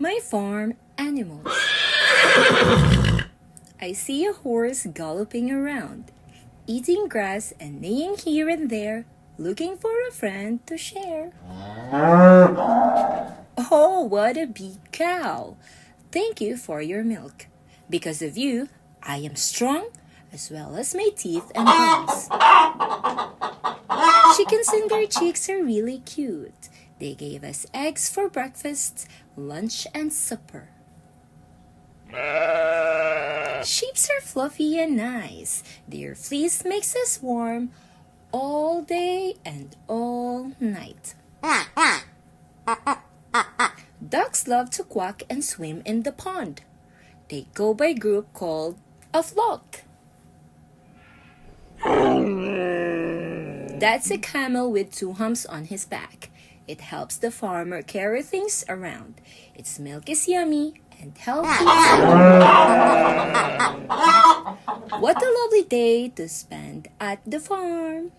My farm animals. I see a horse galloping around, eating grass and neighing here and there, looking for a friend to share. Oh, what a big cow! Thank you for your milk. Because of you, I am strong, as well as my teeth and bones. Chickens and their chicks are really cute. They gave us eggs for breakfast, lunch, and supper. Sheeps are fluffy and nice. Their fleece makes us warm all day and all night. Ducks love to quack and swim in the pond. They go by group called a flock. That's a camel with 2 humps on his back. It helps the farmer carry things around. Its milk is yummy and healthy. What a lovely day to spend at the farm.